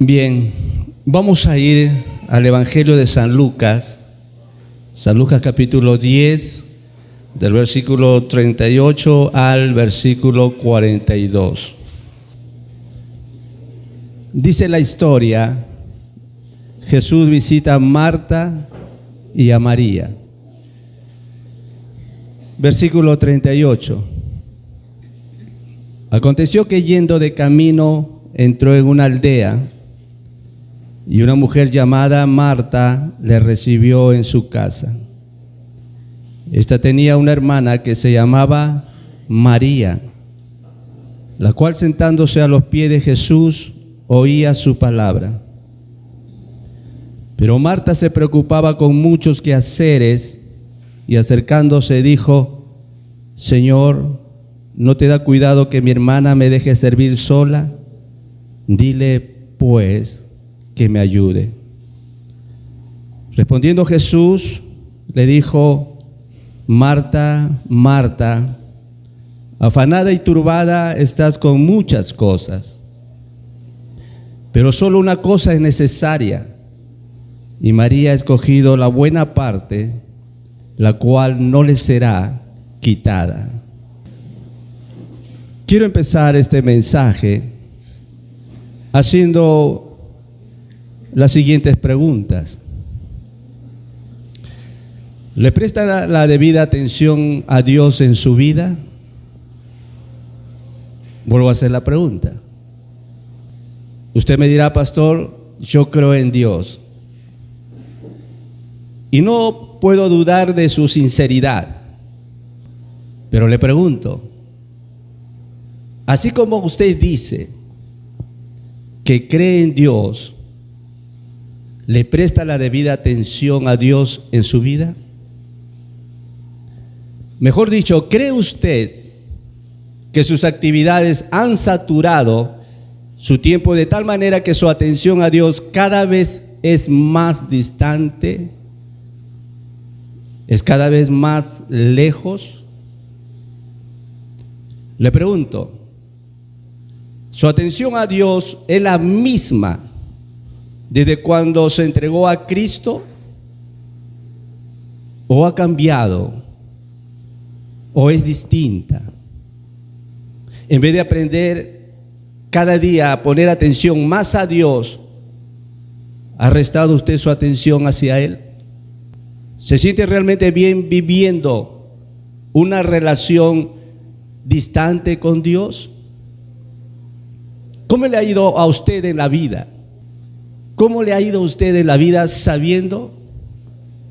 Bien, vamos a ir al Evangelio de San Lucas capítulo 10, del versículo 38 al versículo 42. Dice la historia: Jesús visita a Marta y a María. Versículo 38. Aconteció que yendo de camino entró en una aldea, y una mujer llamada Marta le recibió en su casa. Esta tenía una hermana que se llamaba María, la cual, sentándose a los pies de Jesús, oía su palabra. Pero Marta se preocupaba con muchos quehaceres, y acercándose dijo: Señor, ¿no te da cuidado que mi hermana me deje servir sola? Dile pues que me ayude. Respondiendo Jesús, le dijo: Marta, Marta, afanada y turbada estás con muchas cosas, pero solo una cosa es necesaria, y María ha escogido la buena parte, la cual no le será quitada. Quiero empezar este mensaje haciendo las siguientes preguntas. ¿Le presta la debida atención a Dios en su vida? Vuelvo a hacer la pregunta. Usted me dirá: pastor, yo creo en Dios y no puedo dudar de su sinceridad. Pero le pregunto, así como usted dice que cree en Dios, ¿le presta la debida atención a Dios en su vida? Mejor dicho, ¿cree usted que sus actividades han saturado su tiempo de tal manera que su atención a Dios cada vez es más distante, es cada vez más lejos? Le pregunto, ¿su atención a Dios es la misma desde cuando se entregó a Cristo, o ha cambiado, o es distinta? En vez de aprender cada día a poner atención más a Dios, ¿ha restado usted su atención hacia Él? ¿Se siente realmente bien viviendo una relación distante con Dios? ¿Cómo le ha ido a usted en la vida? ¿Cómo le ha ido a usted en la vida sabiendo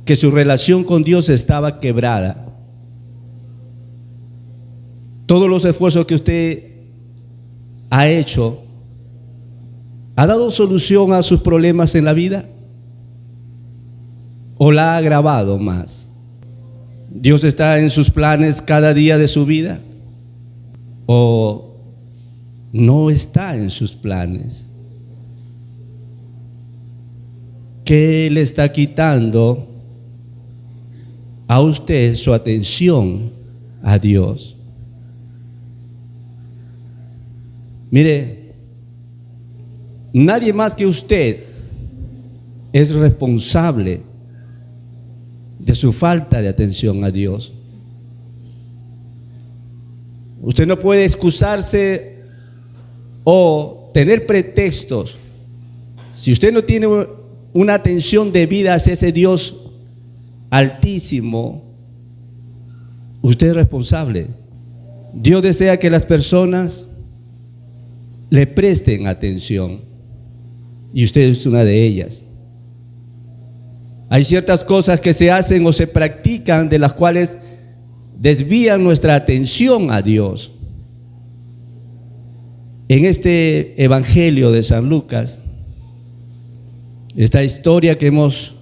que su relación con Dios estaba quebrada? Todos los esfuerzos que usted ha hecho, ¿ha dado solución a sus problemas en la vida? ¿O la ha agravado más? ¿Dios está en sus planes cada día de su vida? ¿O no está en sus planes? ¿Qué le está quitando a usted su atención a Dios? Mire, nadie más que usted es responsable de su falta de atención a Dios. Usted no puede excusarse o tener pretextos. Si usted no tiene una atención debida hacia ese Dios altísimo, usted es responsable. Dios desea que las personas le presten atención, y usted es una de ellas. Hay ciertas cosas que se hacen o se practican de las cuales desvían nuestra atención a Dios. En este Evangelio de San Lucas, esta historia que hemos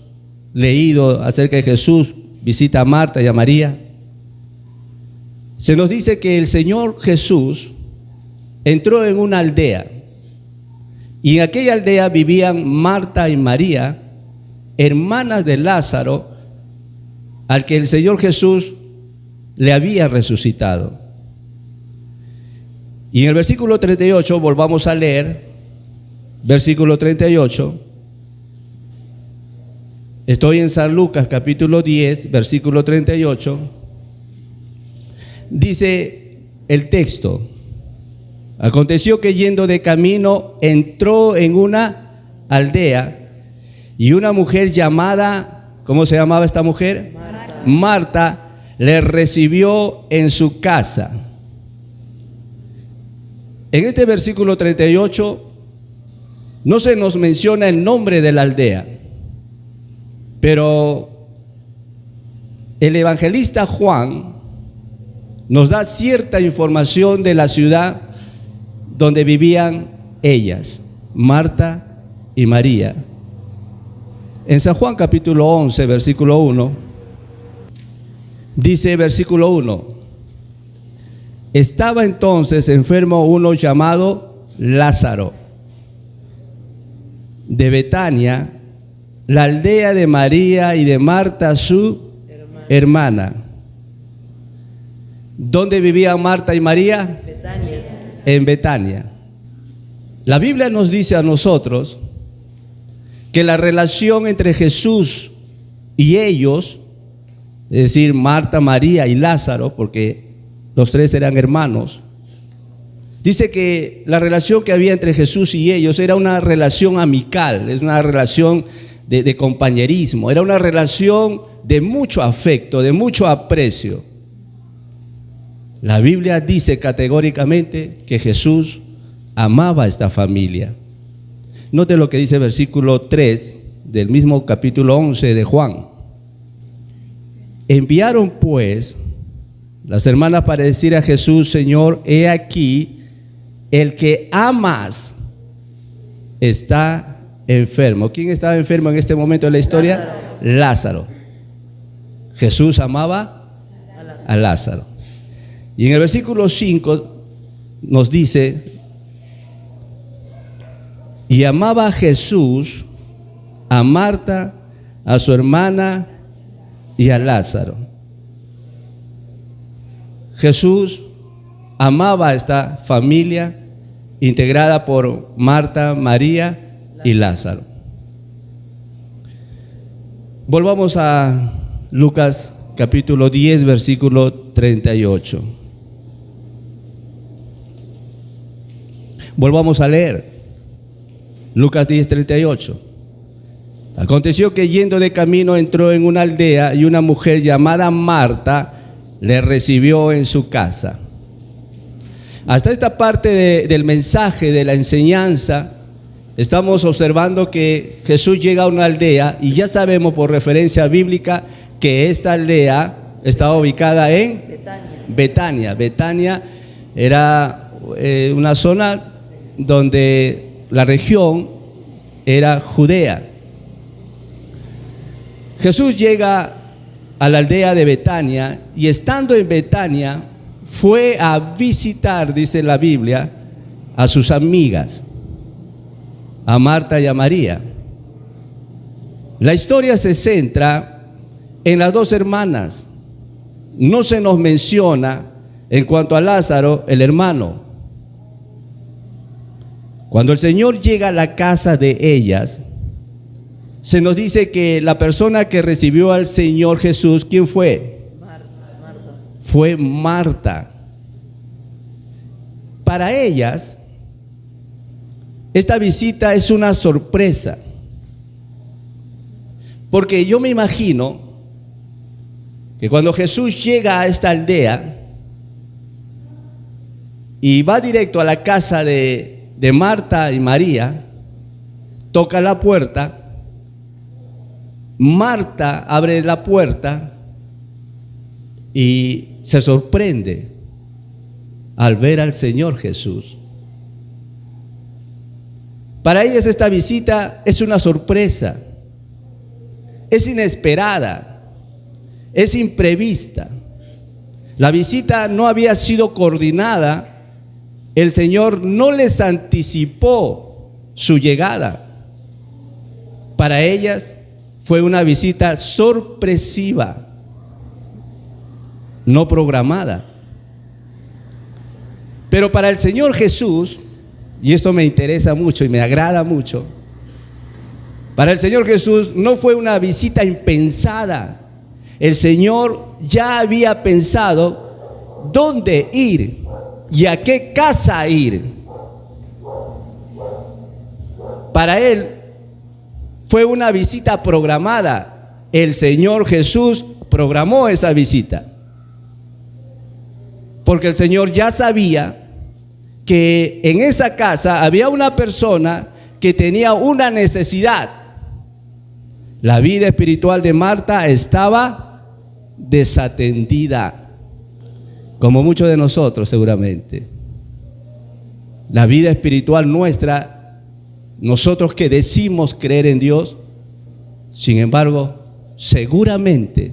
leído acerca de Jesús visita a Marta y a María, se nos dice que el Señor Jesús entró en una aldea, y en aquella aldea vivían Marta y María, hermanas de Lázaro, al que el Señor Jesús le había resucitado. Y en el versículo 38 volvamos a leer: versículo 38. Estoy en San Lucas capítulo 10, versículo 38. Dice el texto: aconteció que yendo de camino entró en una aldea y una mujer llamada, ¿cómo se llamaba esta mujer? Marta, le recibió en su casa. En este versículo 38 no se nos menciona el nombre de la aldea, pero el evangelista Juan nos da cierta información de la ciudad donde vivían ellas, Marta y María. En San Juan capítulo 11, versículo 1, dice versículo 1: estaba entonces enfermo uno llamado Lázaro, de Betania, la aldea de María y de Marta su hermana. ¿Dónde vivían Marta y María? Betania. En Betania. La Biblia nos dice a nosotros que la relación entre Jesús y ellos, es decir, Marta, María y Lázaro, porque los tres eran hermanos, dice que la relación que había entre Jesús y ellos era una relación amical, es una relación de compañerismo, era una relación de mucho afecto, de mucho aprecio. La Biblia dice categóricamente que Jesús amaba a esta familia. Note lo que dice el versículo 3 del mismo capítulo 11 de Juan. Enviaron pues las hermanas para decir a Jesús: Señor, he aquí, el que amas está enfermo. ¿Quién estaba enfermo en este momento de la historia? Lázaro. Jesús amaba a Lázaro. Y en el versículo 5 nos dice: y amaba a Jesús, a Marta, a su hermana y a Lázaro. Jesús amaba a esta familia integrada por Marta, María y Lázaro. Volvamos a Lucas capítulo 10, versículo 38. Volvamos a leer Lucas 10, 38. Aconteció que yendo de camino entró en una aldea y una mujer llamada Marta le recibió en su casa. Hasta esta parte del mensaje, de la enseñanza, estamos observando que Jesús llega a una aldea y ya sabemos por referencia bíblica que esta aldea estaba ubicada en Betania. Betania era una zona donde la región era Judea. Jesús llega a la aldea de Betania y estando en Betania fue a visitar, dice la Biblia, a sus amigas, a Marta y a María. La historia se centra en las dos hermanas. No se nos menciona en cuanto a Lázaro, el hermano. Cuando el Señor llega a la casa de ellas, se nos dice que la persona que recibió al Señor Jesús, ¿quién fue? Marta. Fue Marta. Para ellas, esta visita es una sorpresa, porque yo me imagino que cuando Jesús llega a esta aldea y va directo a la casa de Marta y María, toca la puerta. Marta abre la puerta y se sorprende al ver al Señor Jesús. Para ellas esta visita es una sorpresa, es inesperada, es imprevista. La visita no había sido coordinada. El Señor no les anticipó su llegada. Para ellas fue una visita sorpresiva, no programada. Pero para el Señor Jesús y esto me interesa mucho y me agrada mucho, para el Señor Jesús no fue una visita impensada. El Señor ya había pensado dónde ir y a qué casa ir. Para Él fue una visita programada. El Señor Jesús programó esa visita, porque el Señor ya sabía que en esa casa había una persona que tenía una necesidad. La vida espiritual de Marta estaba desatendida, como muchos de nosotros seguramente. La vida espiritual nuestra, nosotros que decimos creer en Dios, sin embargo, seguramente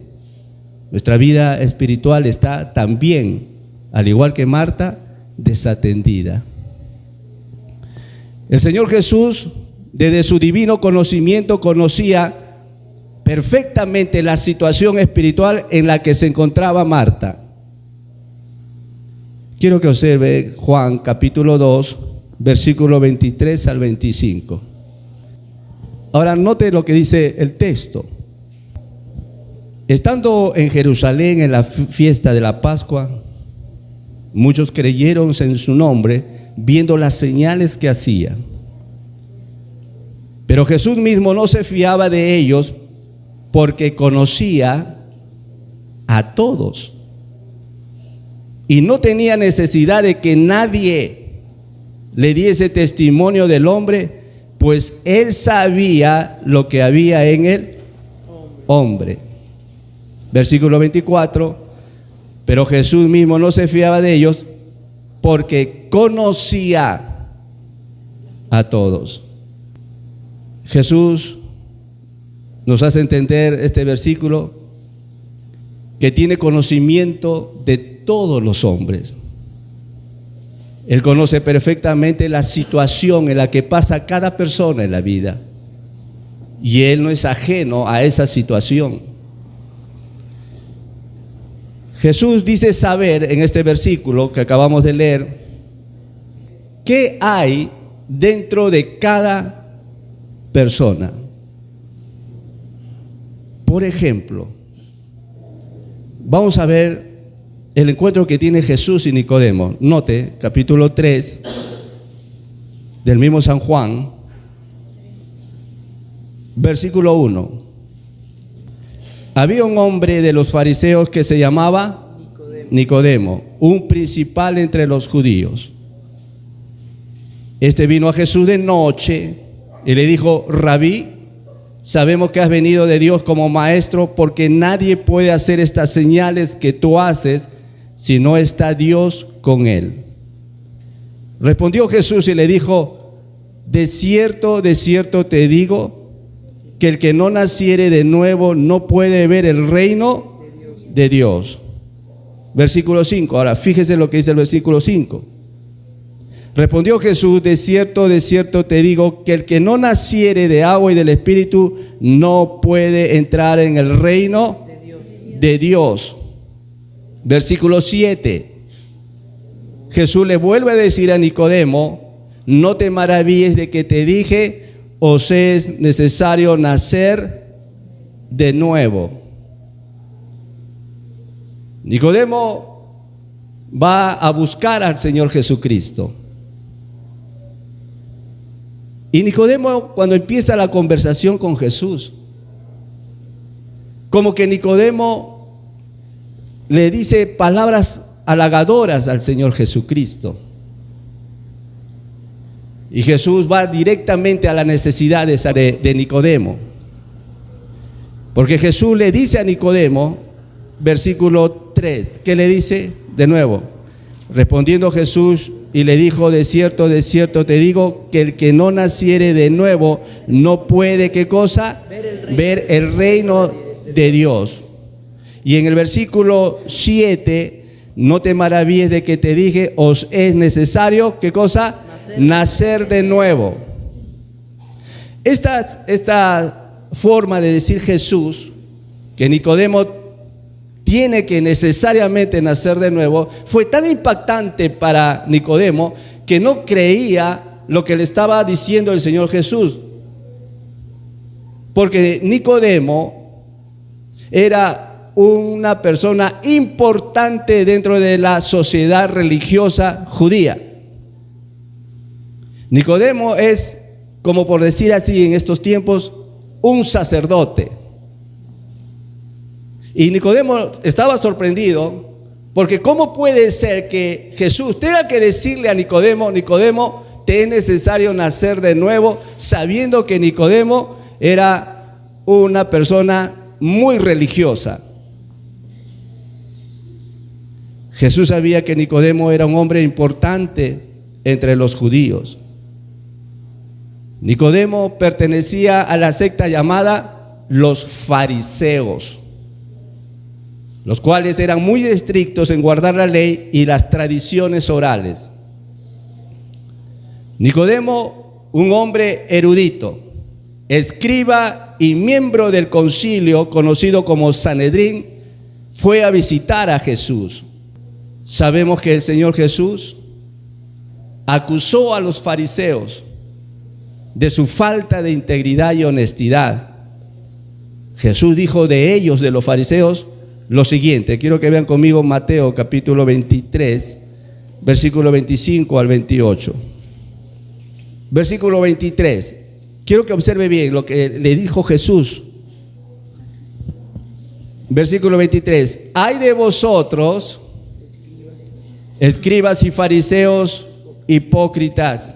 nuestra vida espiritual está también, al igual que Marta, desatendida. El Señor Jesús, desde su divino conocimiento, conocía perfectamente la situación espiritual en la que se encontraba Marta. Quiero que observe Juan capítulo 2, versículo 23 al 25. Ahora note lo que dice el texto. Estando en Jerusalén en la fiesta de la Pascua, muchos creyeron en su nombre, viendo las señales que hacía. Pero Jesús mismo no se fiaba de ellos, porque conocía a todos y no tenía necesidad de que nadie le diese testimonio del hombre, pues Él sabía lo que había en el hombre. Versículo 24. Pero Jesús mismo no se fiaba de ellos, porque conocía a todos. Jesús nos hace entender este versículo que tiene conocimiento de todos los hombres. Él conoce perfectamente la situación en la que pasa cada persona en la vida, y Él no es ajeno a esa situación. Jesús dice saber en este versículo que acabamos de leer qué hay dentro de cada persona. Por ejemplo, vamos a ver el encuentro que tiene Jesús y Nicodemo. Note, capítulo 3 del mismo San Juan, versículo 1. Había un hombre de los fariseos que se llamaba Nicodemo, un principal entre los judíos. Este vino a Jesús de noche y le dijo: Rabí, sabemos que has venido de Dios como maestro, porque nadie puede hacer estas señales que tú haces si no está Dios con él. Respondió Jesús y le dijo: de cierto te digo, que el que no naciere de nuevo no puede ver el reino de Dios. Versículo 5. Ahora fíjese lo que dice el versículo 5. Respondió Jesús: de cierto te digo, que el que no naciere de agua y del Espíritu no puede entrar en el reino de Dios. Versículo 7. Jesús le vuelve a decir a Nicodemo: no te maravilles de que te dije, os es necesario nacer de nuevo. Nicodemo va a buscar al Señor Jesucristo. Y Nicodemo, cuando empieza la conversación con Jesús, como que Nicodemo le dice palabras halagadoras al Señor Jesucristo. Y Jesús va directamente a las necesidades de Nicodemo. Porque Jesús le dice a Nicodemo, versículo 3, ¿qué le dice? De nuevo, respondiendo Jesús y le dijo: de cierto te digo, que el que no naciere de nuevo no puede, ¿qué cosa? Ver el reino de Dios. Y en el versículo 7, no te maravilles de que te dije, os es necesario, ¿qué cosa? Nacer de nuevo. Esta forma de decir Jesús, que Nicodemo tiene que necesariamente nacer de nuevo, fue tan impactante para Nicodemo que no creía lo que le estaba diciendo el Señor Jesús. Porque Nicodemo era una persona importante dentro de la sociedad religiosa judía. Nicodemo es, como por decir así en estos tiempos, un sacerdote. Y Nicodemo estaba sorprendido porque ¿cómo puede ser que Jesús tenga que decirle a Nicodemo, Nicodemo, te es necesario nacer de nuevo, sabiendo que Nicodemo era una persona muy religiosa? Jesús sabía que Nicodemo era un hombre importante entre los judíos. Nicodemo pertenecía a la secta llamada los fariseos, los cuales eran muy estrictos en guardar la ley y las tradiciones orales. Nicodemo, un hombre erudito, escriba y miembro del concilio conocido como Sanedrín, fue a visitar a Jesús. Sabemos que el Señor Jesús acusó a los fariseos de su falta de integridad y honestidad. Jesús dijo de ellos, de los fariseos, lo siguiente. Quiero que vean conmigo Mateo capítulo 23, versículo 25 al 28. Versículo 23. Quiero que observe bien lo que le dijo Jesús. Versículo 23. Ay de vosotros, escribas y fariseos hipócritas,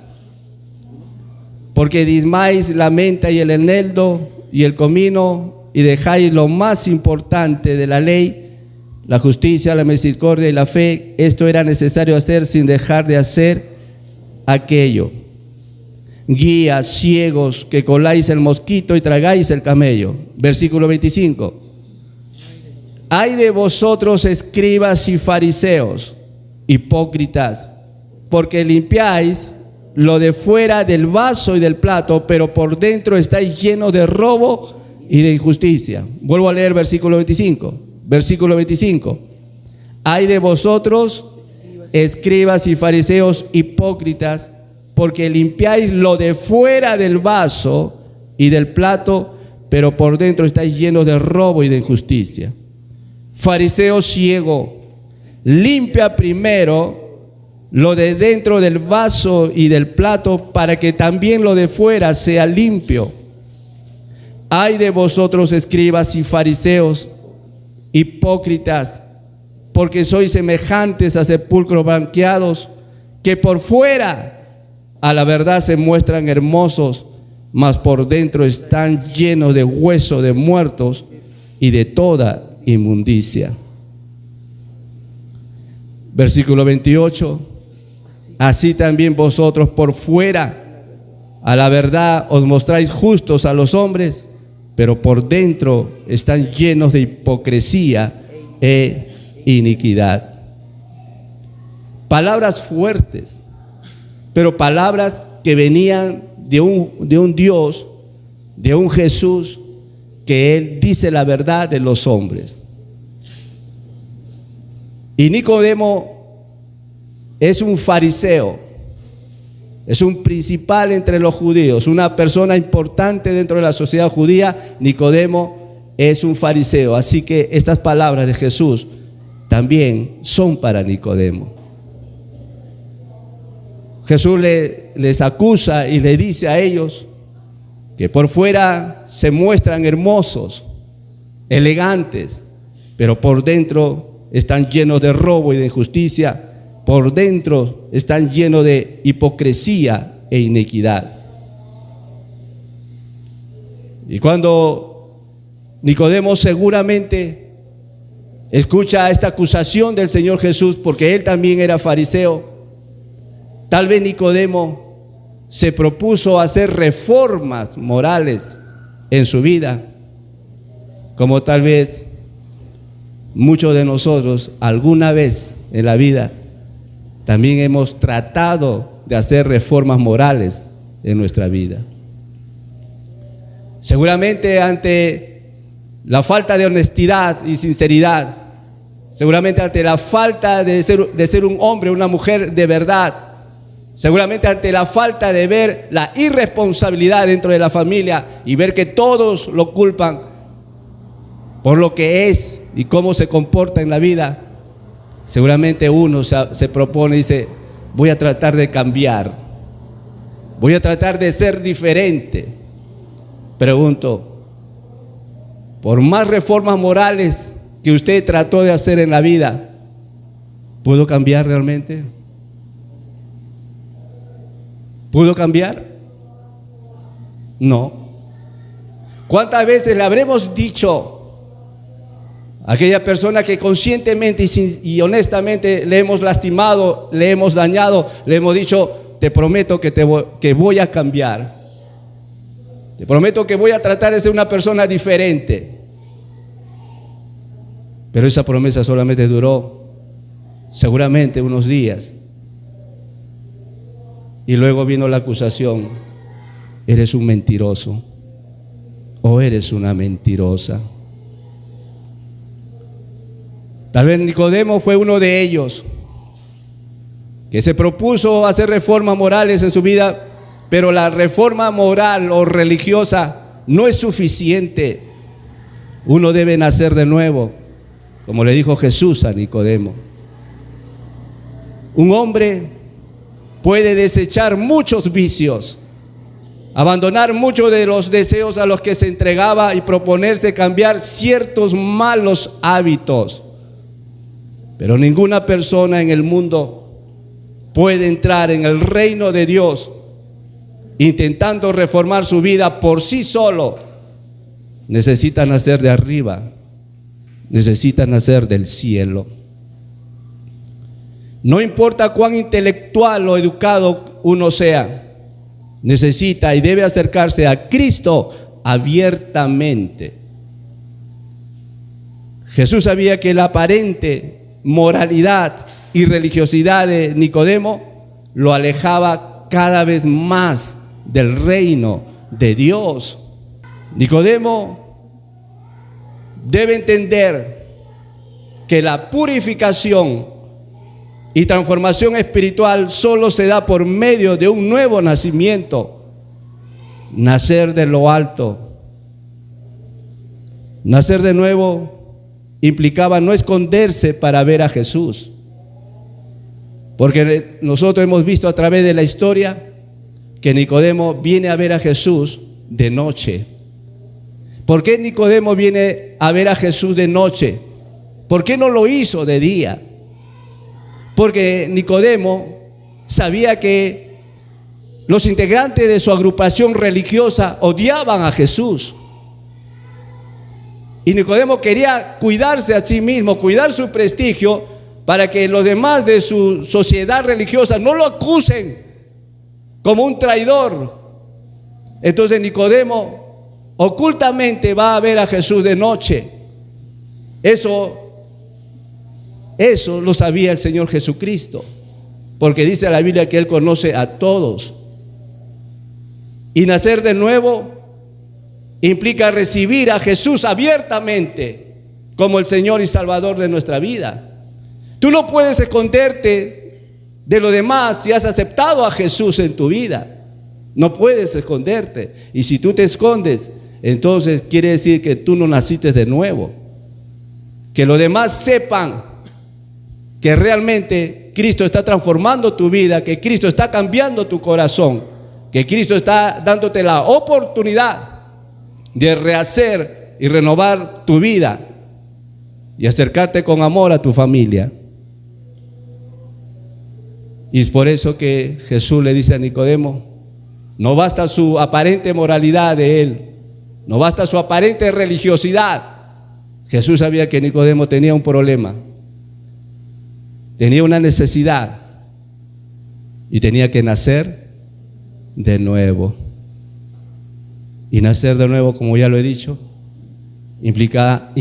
porque diezmáis la menta y el eneldo y el comino, y dejáis lo más importante de la ley, la justicia, la misericordia y la fe. Esto era necesario hacer sin dejar de hacer aquello. Guías ciegos, que coláis el mosquito y tragáis el camello. Versículo 25. Ay de vosotros, escribas y fariseos, hipócritas, porque limpiáis lo de fuera del vaso y del plato, pero por dentro estáis llenos de robo y de injusticia. Vuelvo a leer versículo 25. Versículo 25. Ay de vosotros, escribas y fariseos hipócritas, porque limpiáis lo de fuera del vaso y del plato, pero por dentro estáis llenos de robo y de injusticia. Fariseo ciego, limpia primero lo de dentro del vaso y del plato, para que también lo de fuera sea limpio. Ay de vosotros, escribas y fariseos hipócritas, porque sois semejantes a sepulcros blanqueados, que por fuera a la verdad se muestran hermosos, mas por dentro están llenos de huesos de muertos y de toda inmundicia. Versículo 28. Así también vosotros por fuera a la verdad os mostráis justos a los hombres, pero por dentro están llenos de hipocresía e iniquidad. Palabras fuertes, pero palabras que venían de un Dios, de un Jesús, que Él dice la verdad de los hombres. Y Nicodemo es un fariseo, es un principal entre los judíos, una persona importante dentro de la sociedad judía. Nicodemo es un fariseo, así que estas palabras de Jesús también son para Nicodemo. Jesús les acusa y le dice a ellos que por fuera se muestran hermosos, elegantes, pero por dentro están llenos de robo y de injusticia. Por dentro están llenos de hipocresía e iniquidad. Y cuando Nicodemo seguramente escucha esta acusación del Señor Jesús, porque él también era fariseo, tal vez Nicodemo se propuso hacer reformas morales en su vida, como tal vez muchos de nosotros alguna vez en la vida también hemos tratado de hacer reformas morales en nuestra vida. Seguramente ante la falta de honestidad y sinceridad, seguramente ante la falta de ser un hombre, una mujer de verdad, Seguramente ante la falta de ver la irresponsabilidad dentro de la familia y ver que todos lo culpan por lo que es y cómo se comporta en la vida, seguramente uno se propone y dice: voy a tratar de cambiar, voy a tratar de ser diferente. Pregunto, por más reformas morales que usted trató de hacer en la vida, ¿pudo cambiar realmente? ¿Pudo cambiar? No. ¿Cuántas veces le habremos dicho a aquella persona que conscientemente y honestamente le hemos lastimado, le hemos dañado, le hemos dicho: te prometo que voy a cambiar, te prometo que voy a tratar de ser una persona diferente? Pero esa promesa solamente duró seguramente unos días, y luego vino la acusación: eres un mentiroso o eres una mentirosa. Tal vez Nicodemo fue uno de ellos que se propuso hacer reformas morales en su vida, pero la reforma moral o religiosa no es suficiente. Uno debe nacer de nuevo, como le dijo Jesús a Nicodemo. Un hombre puede desechar muchos vicios, abandonar muchos de los deseos a los que se entregaba y proponerse cambiar ciertos malos hábitos. Pero ninguna persona en el mundo puede entrar en el reino de Dios intentando reformar su vida por sí solo. Necesita nacer de arriba, necesita nacer del cielo. No importa cuán intelectual o educado uno sea, necesita y debe acercarse a Cristo abiertamente. Jesús sabía que la aparente moralidad y religiosidad de Nicodemo lo alejaba cada vez más del reino de Dios. Nicodemo debe entender que la purificación y transformación espiritual solo se da por medio de un nuevo nacimiento, nacer de lo alto. Nacer de nuevo implicaba no esconderse para ver a Jesús, porque nosotros hemos visto a través de la historia que Nicodemo viene a ver a Jesús de noche. ¿Por qué Nicodemo viene a ver a Jesús de noche? ¿Por qué no lo hizo de día? Porque Nicodemo sabía que los integrantes de su agrupación religiosa odiaban a Jesús. Y Nicodemo quería cuidarse a sí mismo, cuidar su prestigio, para que los demás de su sociedad religiosa no lo acusen como un traidor. Entonces Nicodemo ocultamente va a ver a Jesús de noche. Eso lo sabía el Señor Jesucristo, porque dice la Biblia que Él conoce a todos. Y nacer de nuevo implica recibir a Jesús abiertamente como el Señor y Salvador de nuestra vida. Tú no puedes esconderte de lo demás si has aceptado a Jesús en tu vida. No puedes esconderte. Y si tú te escondes, entonces quiere decir que tú no naciste de nuevo. Que los demás sepan que realmente Cristo está transformando tu vida, que Cristo está cambiando tu corazón, que Cristo está dándote la oportunidad de rehacer y renovar tu vida y acercarte con amor a tu familia. Y es por eso que Jesús le dice a Nicodemo: no basta su aparente moralidad de él, no basta su aparente religiosidad. Jesús sabía que Nicodemo tenía un problema, tenía una necesidad y tenía que nacer de nuevo. Y nacer de nuevo, como ya lo he dicho, implica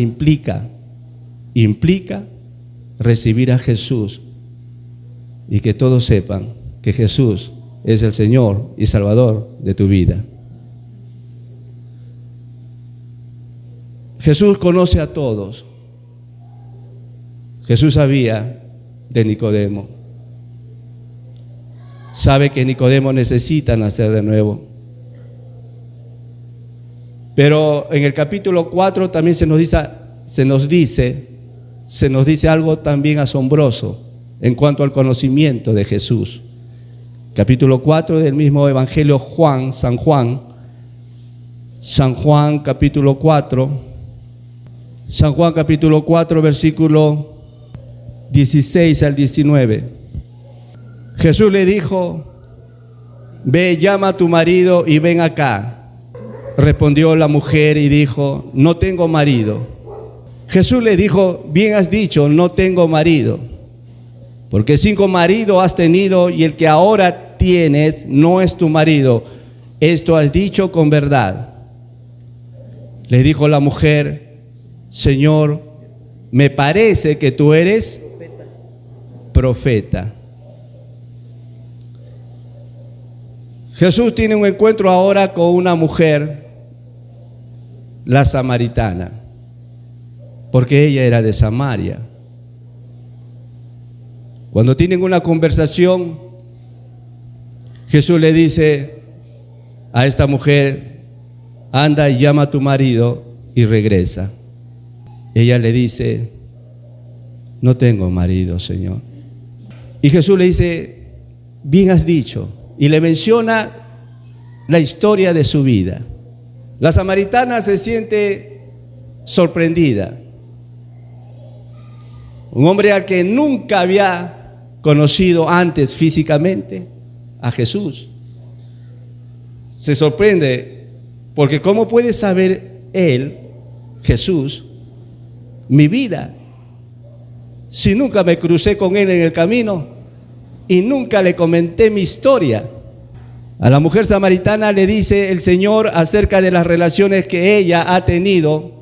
recibir a Jesús y que todos sepan que Jesús es el Señor y Salvador de tu vida. Jesús conoce a todos. Jesús sabía de Nicodemo. sabe que Nicodemo necesita nacer de nuevo. Pero en el capítulo 4 también se nos dice algo también asombroso en cuanto al conocimiento de Jesús. Capítulo 4 del mismo Evangelio San Juan capítulo 4, versículo 16 al 19. Jesús le dijo: ve, llama a tu marido y ven acá. Respondió la mujer y dijo: no tengo marido. Jesús le dijo: bien has dicho, no tengo marido, porque 5 maridos has tenido y el que ahora tienes no es tu marido. Esto has dicho con verdad. Le dijo la mujer: Señor, me parece que tú eres profeta. Jesús tiene un encuentro ahora con una mujer, la samaritana, porque ella era de Samaria. Cuando tienen una conversación, Jesús le dice a esta mujer: anda y llama a tu marido y regresa. Ella le dice: no tengo marido, Señor. Y Jesús le dice: bien has dicho, y le menciona la historia de su vida. La samaritana se siente sorprendida. Un hombre al que nunca había conocido antes físicamente a Jesús. Se sorprende porque ¿cómo puede saber él, Jesús, mi vida, si nunca me crucé con él en el camino y nunca le comenté mi historia? A la mujer samaritana le dice el Señor acerca de las relaciones que ella ha tenido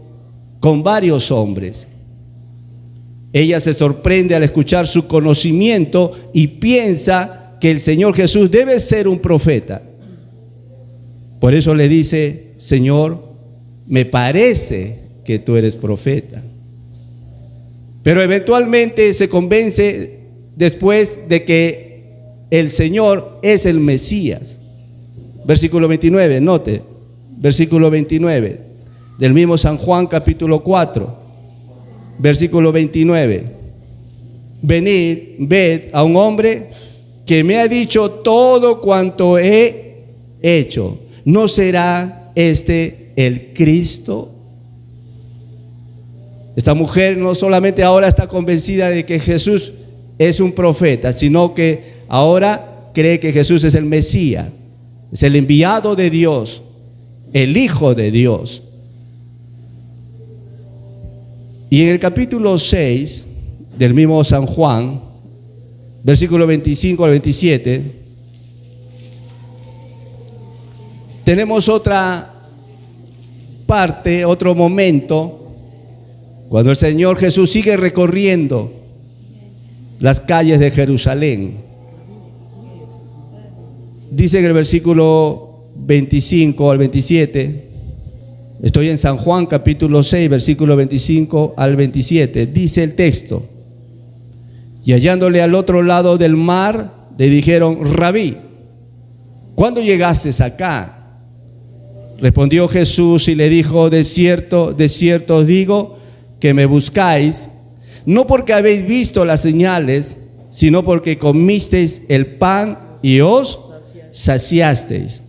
con varios hombres. Ella se sorprende al escuchar su conocimiento y piensa que el Señor Jesús debe ser un profeta. Por eso le dice: Señor, me parece que tú eres profeta. Pero eventualmente se convence después de que el Señor es el Mesías. Versículo 29, note, versículo 29 del mismo San Juan capítulo 4, versículo 29. Venid, ved a un hombre que me ha dicho todo cuanto he hecho. ¿No será este el Cristo? Esta mujer no solamente ahora está convencida de que Jesús es un profeta, sino que ahora cree que Jesús es el Mesías, es el enviado de Dios, el Hijo de Dios. Y en el capítulo 6 del mismo San Juan, versículo 25 al 27, tenemos otra parte, otro momento, cuando el Señor Jesús sigue recorriendo las calles de Jerusalén. Dice en el versículo 25 al 27, estoy en San Juan capítulo 6, versículo 25 al 27, dice el texto: y hallándole al otro lado del mar, le dijeron: Rabí, ¿cuándo llegaste acá? Respondió Jesús y le dijo: de cierto os digo que me buscáis, no porque habéis visto las señales, sino porque comisteis el pan y os saciasteis.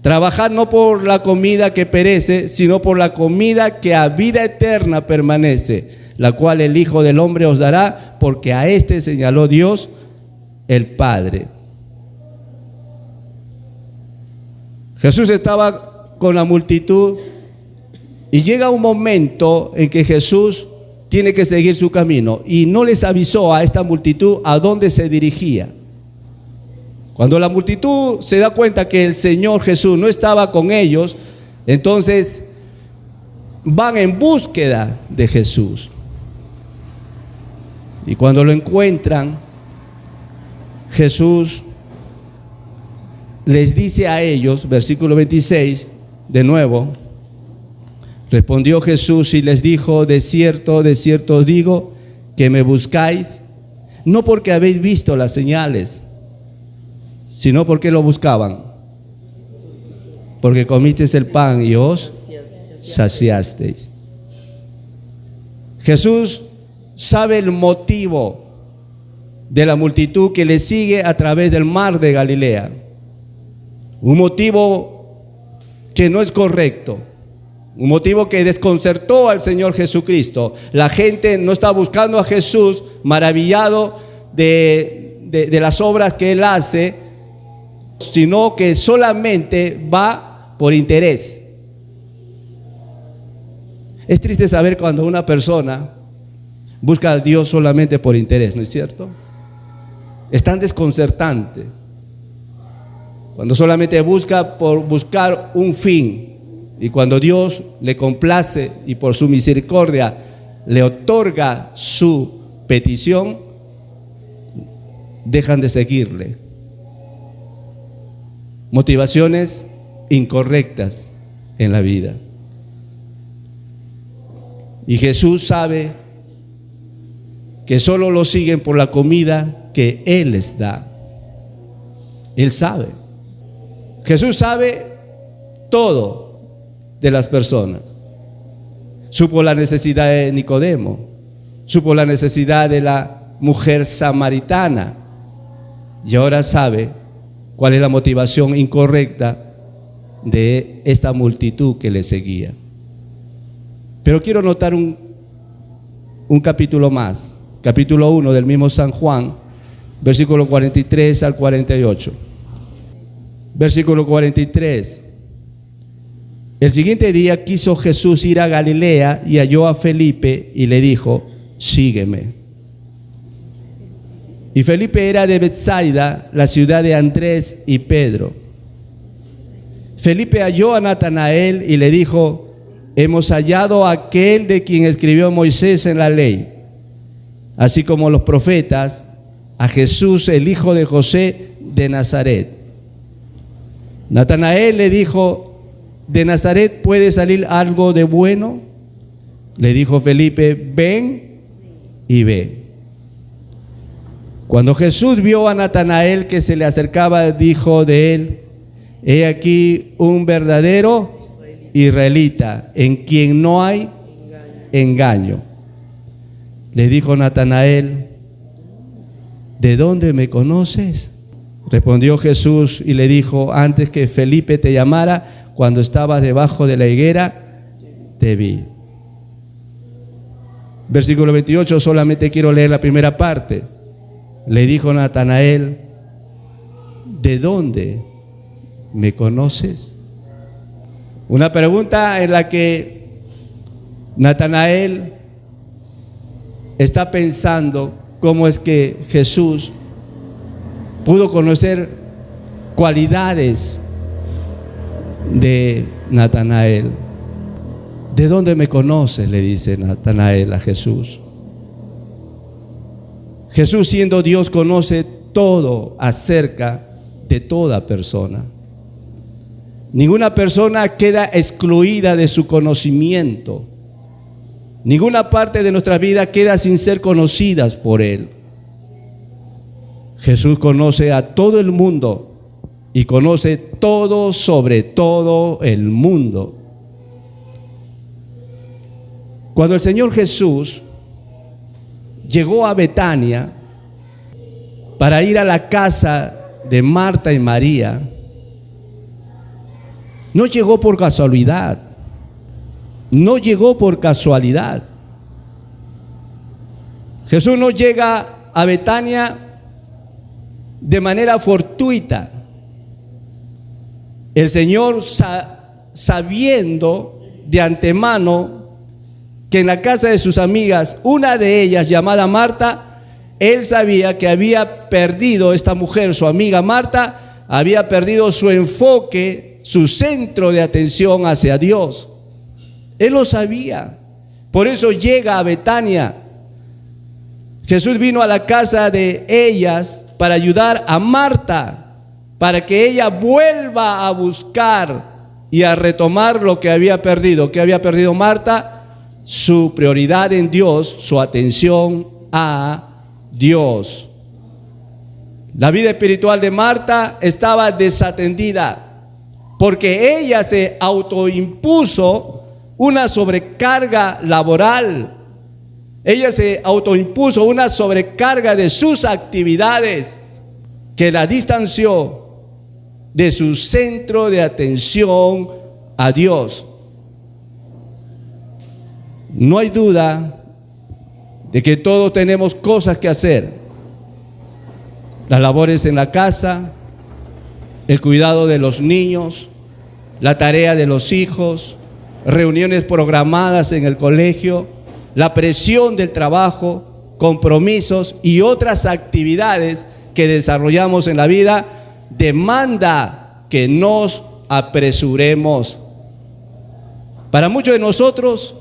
Trabajad no por la comida que perece, sino por la comida que a vida eterna permanece, la cual el Hijo del Hombre os dará, porque a este señaló Dios el Padre. Jesús estaba con la multitud y llega un momento en que Jesús tiene que seguir su camino y no les avisó a esta multitud a dónde se dirigía. Cuando la multitud se da cuenta que el Señor Jesús no estaba con ellos, entonces van en búsqueda de Jesús. Y cuando lo encuentran, Jesús les dice a ellos, versículo 26, de nuevo, respondió Jesús y les dijo: de cierto os digo que me buscáis, no porque habéis visto las señales, sino ¿por qué lo buscaban? Porque comisteis el pan y os saciasteis. Jesús sabe el motivo de la multitud que le sigue a través del mar de Galilea. Un motivo que no es correcto. Un motivo que desconcertó al Señor Jesucristo. La gente no está buscando a Jesús maravillado de las obras que Él hace, sino que solamente va por interés. Es triste saber cuando una persona busca a Dios solamente por interés, ¿no es cierto? Es tan desconcertante cuando solamente busca por buscar un fin, y cuando Dios le complace y por su misericordia le otorga su petición, dejan de seguirle. Motivaciones incorrectas en la vida. Y Jesús sabe que solo lo siguen por la comida que Él les da. Él sabe. Jesús sabe todo de las personas. Supo la necesidad de Nicodemo, supo la necesidad de la mujer samaritana, y ahora sabe cuál es la motivación incorrecta de esta multitud que le seguía. Pero quiero notar un capítulo más, capítulo 1 del mismo San Juan, versículo 43 al 48. Versículo 43. El siguiente día quiso Jesús ir a Galilea y halló a Felipe y le dijo: sígueme. Y Felipe era de Betsaida, la ciudad de Andrés y Pedro. Felipe halló a Natanael y le dijo: hemos hallado a aquel de quien escribió Moisés en la ley, así como los profetas, a Jesús, el hijo de José de Nazaret. Natanael le dijo: ¿de Nazaret puede salir algo de bueno? Le dijo Felipe: ven y ve. Cuando Jesús vio a Natanael que se le acercaba, dijo de él: he aquí un verdadero israelita, en quien no hay engaño. Le dijo Natanael: ¿de dónde me conoces? Respondió Jesús y le dijo: antes que Felipe te llamara, cuando estabas debajo de la higuera, te vi. Versículo 28, solamente quiero leer la primera parte. Le dijo Natanael: ¿de dónde me conoces? Una pregunta en la que Natanael está pensando cómo es que Jesús pudo conocer cualidades de Natanael. ¿De dónde me conoces?, le dice Natanael a Jesús. Jesús, siendo Dios, conoce todo acerca de toda persona. Ninguna persona queda excluida de su conocimiento. Ninguna parte de nuestra vida queda sin ser conocidas por Él. Jesús conoce a todo el mundo y conoce todo sobre todo el mundo. Cuando el Señor Jesús llegó a Betania para ir a la casa de Marta y María, no llegó por casualidad. No llegó por casualidad. Jesús no llega a Betania de manera fortuita. El Señor, sabiendo de antemano que en la casa de sus amigas, una de ellas llamada Marta, Él sabía que había perdido, esta mujer, su amiga Marta, había perdido su enfoque, su centro de atención hacia Dios. Él lo sabía. Por eso llega a Betania. Jesús vino a la casa de ellas para ayudar a Marta, para que ella vuelva a buscar y a retomar lo que había perdido. ¿Qué había perdido Marta? Su prioridad en Dios, su atención a Dios. La vida espiritual de Marta estaba desatendida porque ella se autoimpuso una sobrecarga laboral. Ella se autoimpuso una sobrecarga de sus actividades que la distanció de su centro de atención a Dios. No hay duda de que todos tenemos cosas que hacer. Las labores en la casa, el cuidado de los niños, la tarea de los hijos, reuniones programadas en el colegio, la presión del trabajo, compromisos y otras actividades que desarrollamos en la vida demanda que nos apresuremos. Para muchos de nosotros,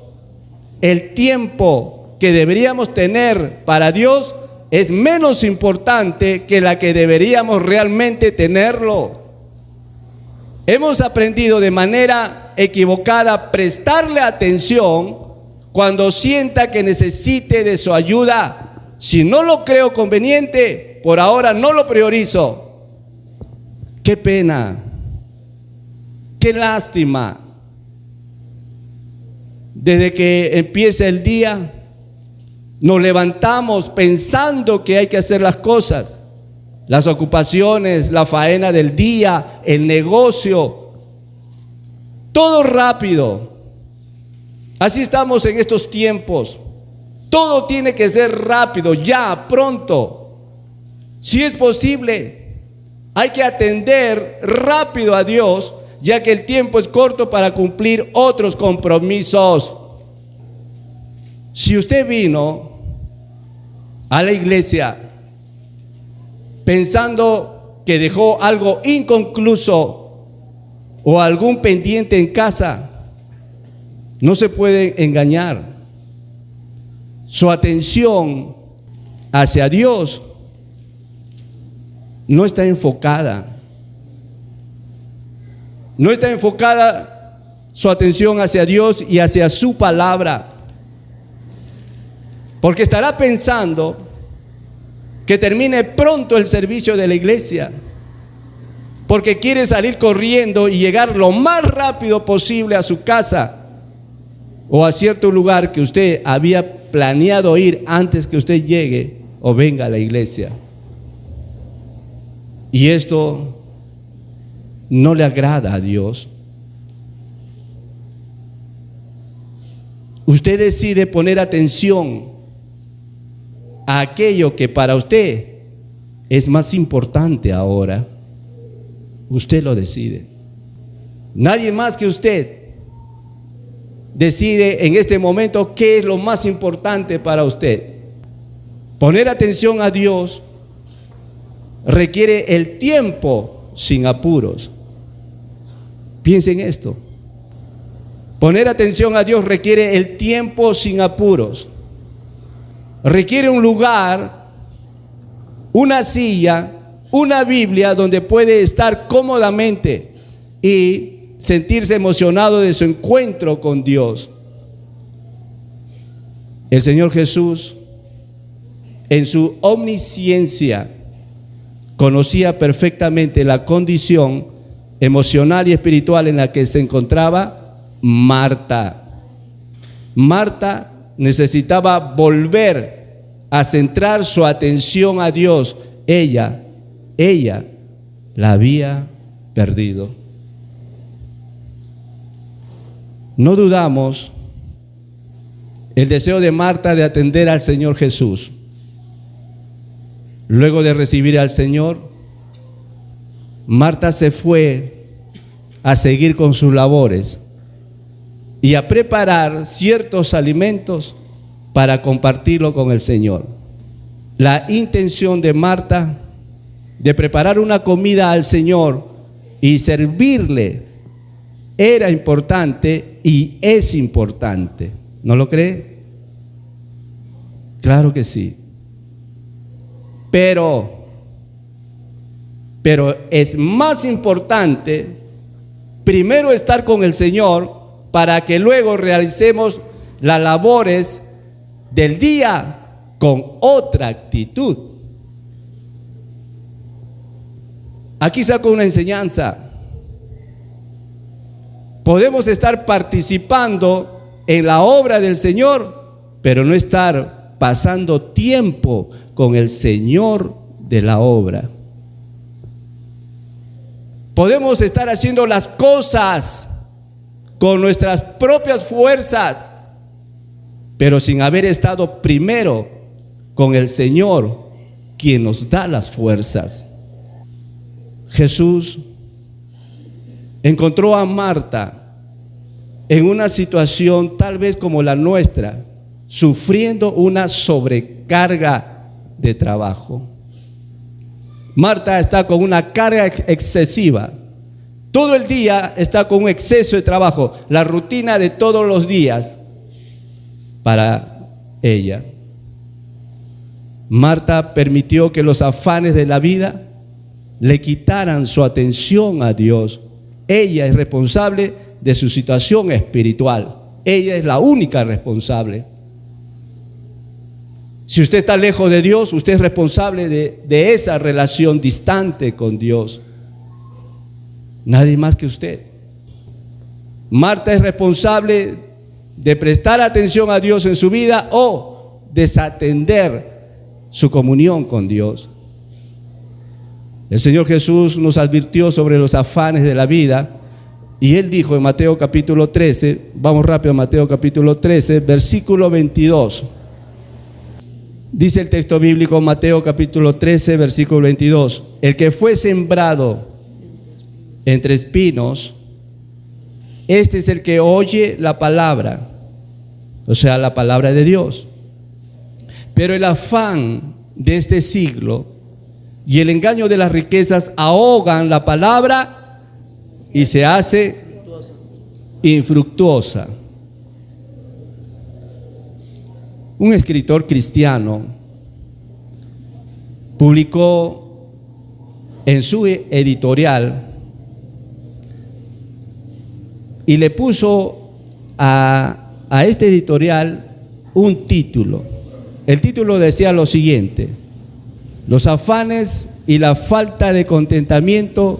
el tiempo que deberíamos tener para Dios es menos importante que la que deberíamos realmente tenerlo. Hemos aprendido de manera equivocada a prestarle atención cuando sienta que necesite de su ayuda. Si no lo creo conveniente, por ahora no lo priorizo. Qué pena, qué lástima. Desde que empieza el día, nos levantamos pensando que hay que hacer las cosas, las ocupaciones, la faena del día, el negocio, todo rápido. Así estamos en estos tiempos. Todo tiene que ser rápido, ya, pronto. Si es posible, hay que atender rápido a Dios, ya que el tiempo es corto para cumplir otros compromisos. Si usted vino a la iglesia pensando que dejó algo inconcluso o algún pendiente en casa, no se puede engañar. Su atención hacia Dios no está enfocada. No está enfocada su atención hacia Dios y hacia su palabra. Porque estará pensando que termine pronto el servicio de la iglesia, porque quiere salir corriendo y llegar lo más rápido posible a su casa o a cierto lugar que usted había planeado ir antes que usted llegue o venga a la iglesia. Y esto no le agrada a Dios. Usted decide poner atención a aquello que para usted es más importante ahora. Usted lo decide. Nadie más que usted decide en este momento qué es lo más importante para usted. Poner atención a Dios requiere el tiempo sin apuros. Piensen en esto. Poner atención a Dios requiere el tiempo sin apuros. Requiere un lugar, una silla, una Biblia donde puede estar cómodamente y sentirse emocionado de su encuentro con Dios. El Señor Jesús, en su omnisciencia, conocía perfectamente la condición emocional y espiritual en la que se encontraba Marta. Marta necesitaba volver a centrar su atención a Dios. Ella la había perdido. No dudamos el deseo de Marta de atender al Señor Jesús. Luego de recibir al Señor, Marta se fue a seguir con sus labores y a preparar ciertos alimentos para compartirlo con el Señor. La intención de Marta de preparar una comida al Señor y servirle era importante y es importante. ¿No lo cree? Claro que sí. Pero es más importante primero estar con el Señor para que luego realicemos las labores del día con otra actitud. Aquí saco una enseñanza. Podemos estar participando en la obra del Señor, pero no estar pasando tiempo con el Señor de la obra. Podemos estar haciendo las cosas con nuestras propias fuerzas, pero sin haber estado primero con el Señor, quien nos da las fuerzas. Jesús encontró a Marta en una situación tal vez como la nuestra, sufriendo una sobrecarga de trabajo. Marta está con una carga excesiva. Todo el día está con un exceso de trabajo, la rutina de todos los días para ella. Marta permitió que los afanes de la vida le quitaran su atención a Dios. Ella es responsable de su situación espiritual. Ella es la única responsable. Si usted está lejos de Dios, usted es responsable de esa relación distante con Dios. Nadie más que usted. Marta es responsable de prestar atención a Dios en su vida o desatender su comunión con Dios. El Señor Jesús nos advirtió sobre los afanes de la vida y Él dijo en Mateo capítulo 13, vamos rápido a Mateo capítulo 13, versículo 22. Dice el texto bíblico, Mateo capítulo 13, versículo 22: el que fue sembrado entre espinos, este es el que oye la palabra, o sea, la palabra de Dios. Pero el afán de este siglo y el engaño de las riquezas ahogan la palabra y se hace infructuosa. Un escritor cristiano publicó en su editorial y le puso a este editorial un título. El título decía lo siguiente: los afanes y la falta de contentamiento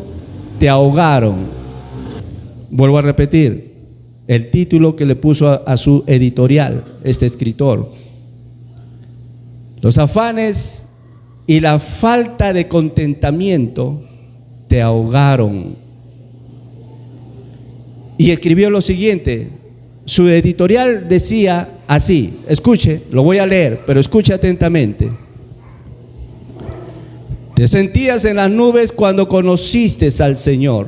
te ahogaron. Vuelvo a repetir el título que le puso a su editorial este escritor: los afanes y la falta de contentamiento te ahogaron. Y escribió lo siguiente. Su editorial decía así, escuche, lo voy a leer, pero escuche atentamente. Te sentías en las nubes cuando conociste al Señor.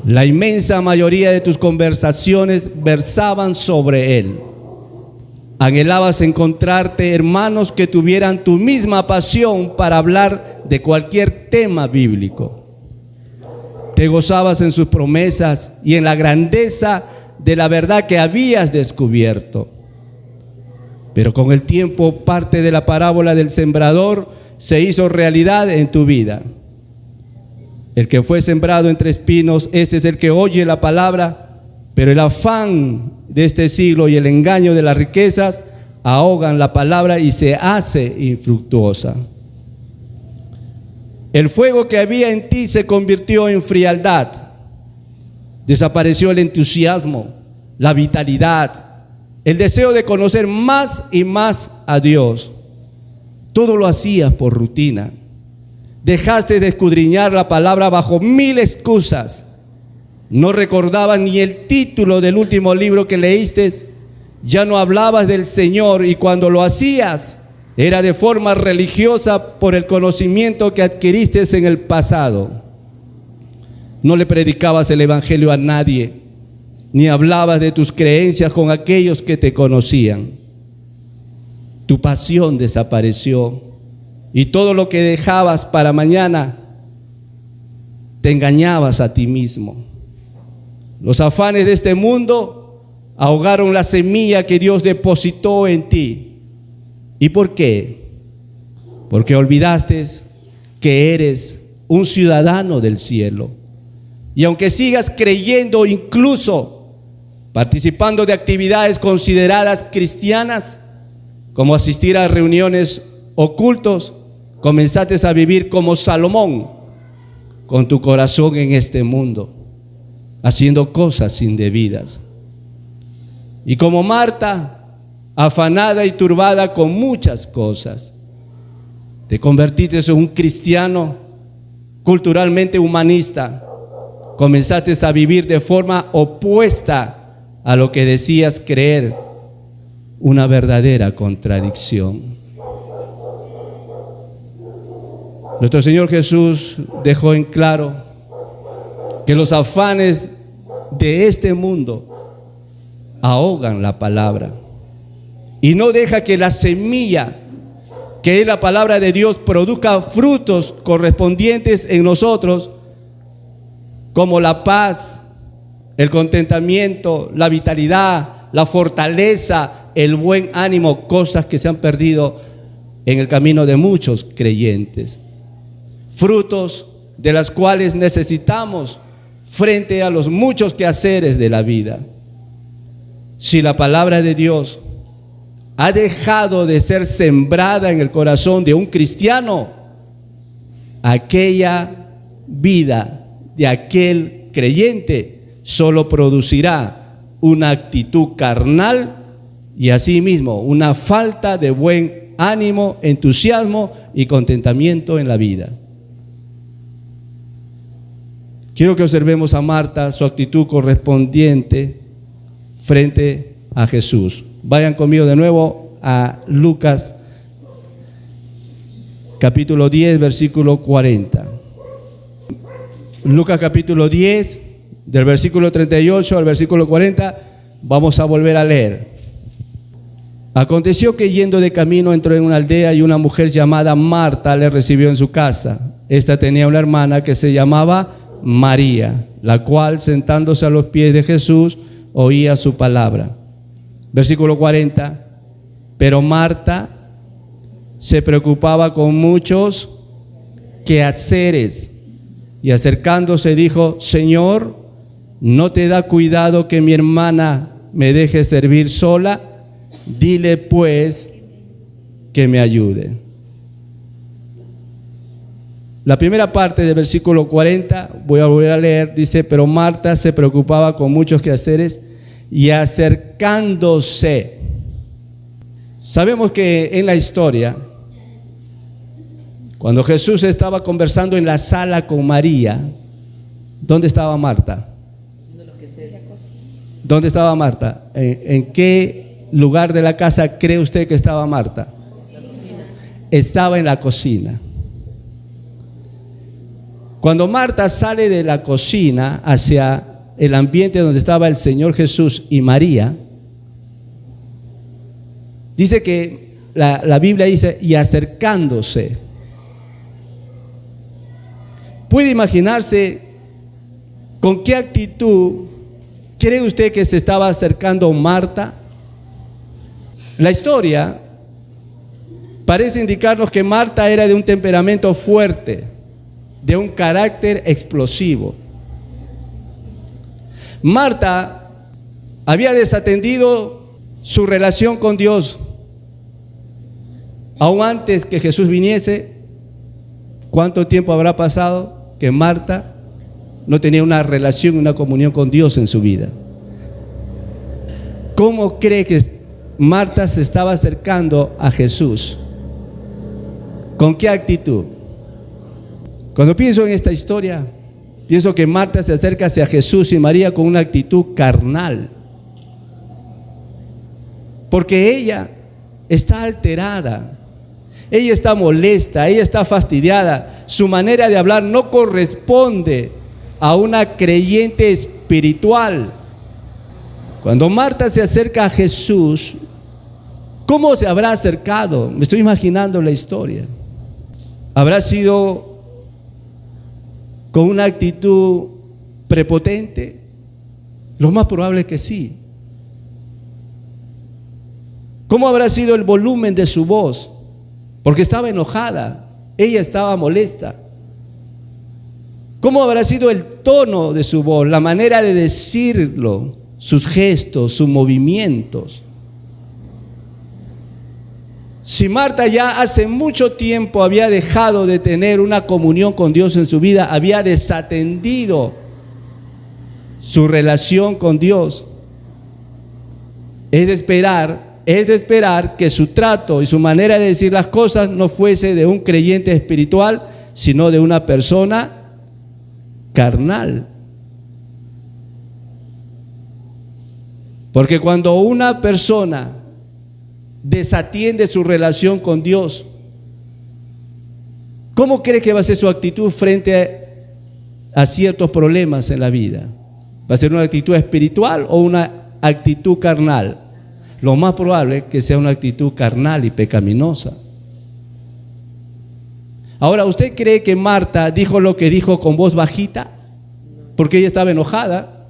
La inmensa mayoría de tus conversaciones versaban sobre Él. Anhelabas encontrarte hermanos que tuvieran tu misma pasión para hablar de cualquier tema bíblico. Te gozabas en sus promesas y en la grandeza de la verdad que habías descubierto. Pero con el tiempo, parte de la parábola del sembrador se hizo realidad en tu vida. El que fue sembrado entre espinos, este es el que oye la palabra, pero el afán de este siglo y el engaño de las riquezas ahogan la palabra y se hace infructuosa. El fuego que había en ti se convirtió en frialdad. Desapareció el entusiasmo, la vitalidad, el deseo de conocer más y más a Dios. Todo lo hacías por rutina. Dejaste de escudriñar la palabra bajo 1000 excusas. No recordabas ni el título del último libro que leíste. Ya no hablabas del Señor, y cuando lo hacías era de forma religiosa por el conocimiento que adquiriste en el pasado. No le predicabas el evangelio a nadie, ni hablabas de tus creencias con aquellos que te conocían. Tu pasión desapareció y todo lo que dejabas para mañana te engañabas a ti mismo. Los afanes de este mundo ahogaron la semilla que Dios depositó en ti. ¿Y por qué? Porque olvidaste que eres un ciudadano del cielo. Y aunque sigas creyendo, incluso participando de actividades consideradas cristianas, como asistir a reuniones o cultos, comenzaste a vivir como Salomón, con tu corazón en este mundo, haciendo cosas indebidas. Y como Marta, afanada y turbada con muchas cosas, te convertiste en un cristiano culturalmente humanista. Comenzaste a vivir de forma opuesta a lo que decías creer, una verdadera contradicción. Nuestro Señor Jesús dejó en claro que los afanes de este mundo ahogan la palabra y no deja que la semilla, que es la palabra de Dios, produzca frutos correspondientes en nosotros, como la paz, el contentamiento, la vitalidad, la fortaleza, el buen ánimo, cosas que se han perdido en el camino de muchos creyentes. Frutos de las cuales necesitamos frente a los muchos quehaceres de la vida. Si la palabra de Dios ha dejado de ser sembrada en el corazón de un cristiano, aquella vida de aquel creyente solo producirá una actitud carnal y asimismo una falta de buen ánimo, entusiasmo y contentamiento en la vida. Quiero que observemos a Marta, su actitud correspondiente frente a Jesús. Vayan conmigo de nuevo a Lucas capítulo 10, versículo 40. Lucas capítulo 10, del versículo 38 al versículo 40, vamos a volver a leer. Aconteció que yendo de camino entró en una aldea y una mujer llamada Marta le recibió en su casa. Esta tenía una hermana que se llamaba María, la cual sentándose a los pies de Jesús oía su palabra. Versículo 40. Pero Marta se preocupaba con muchos quehaceres y acercándose dijo: Señor, ¿no te da cuidado que mi hermana me deje servir sola? Dile pues que me ayude. La primera parte del versículo 40, voy a volver a leer, dice: pero Marta se preocupaba con muchos quehaceres y acercándose. Sabemos que en la historia, cuando Jesús estaba conversando en la sala con María, ¿dónde estaba Marta? ¿Dónde estaba Marta? ¿En qué lugar de la casa cree usted que estaba Marta? Estaba en la cocina. Cuando Marta sale de la cocina hacia el ambiente donde estaba el Señor Jesús y María, dice que la Biblia dice: y acercándose. ¿Puede imaginarse con qué actitud cree usted que se estaba acercando Marta? La historia parece indicarnos que Marta era de un temperamento fuerte, de un carácter explosivo. Marta había desatendido su relación con Dios. Aún antes que Jesús viniese, ¿cuánto tiempo habrá pasado que Marta no tenía una relación, una comunión con Dios en su vida? ¿Cómo cree que Marta se estaba acercando a Jesús? ¿Con qué actitud? Cuando pienso en esta historia, pienso que Marta se acerca hacia Jesús y María con una actitud carnal, porque ella está alterada, ella está molesta, ella está fastidiada. Su manera de hablar no corresponde a una creyente espiritual. Cuando Marta se acerca a Jesús, ¿cómo se habrá acercado? Me estoy imaginando la historia. ¿Habrá sido con una actitud prepotente? Lo más probable es que sí. ¿Cómo habrá sido el volumen de su voz? Porque estaba enojada, ella estaba molesta. ¿Cómo habrá sido el tono de su voz, la manera de decirlo, sus gestos, sus movimientos? Si Marta ya hace mucho tiempo había dejado de tener una comunión con Dios en su vida, había desatendido su relación con Dios, es de esperar que su trato y su manera de decir las cosas no fuese de un creyente espiritual, sino de una persona carnal. Porque cuando una persona desatiende su relación con Dios, ¿cómo cree que va a ser su actitud frente a ciertos problemas en la vida? ¿Va a ser una actitud espiritual o una actitud carnal? Lo más probable es que sea una actitud carnal y pecaminosa. Ahora, ¿usted cree que Marta dijo lo que dijo con voz bajita? Porque ella estaba enojada,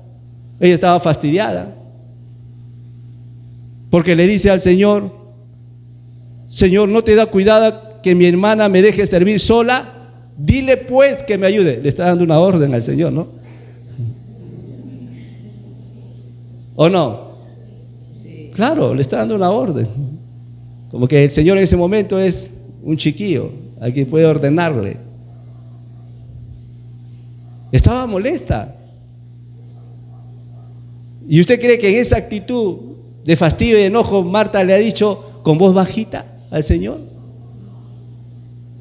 ella estaba fastidiada. Porque le dice al Señor: Señor, ¿no te da cuidado que mi hermana me deje servir sola? Dile pues que me ayude. Le está dando una orden al Señor, ¿no? ¿O no? Sí. Claro, le está dando una orden. Como que el Señor en ese momento es un chiquillo a quien puede ordenarle. Estaba molesta. ¿Y usted cree que en esa actitud de fastidio y enojo Marta le ha dicho con voz bajita al Señor: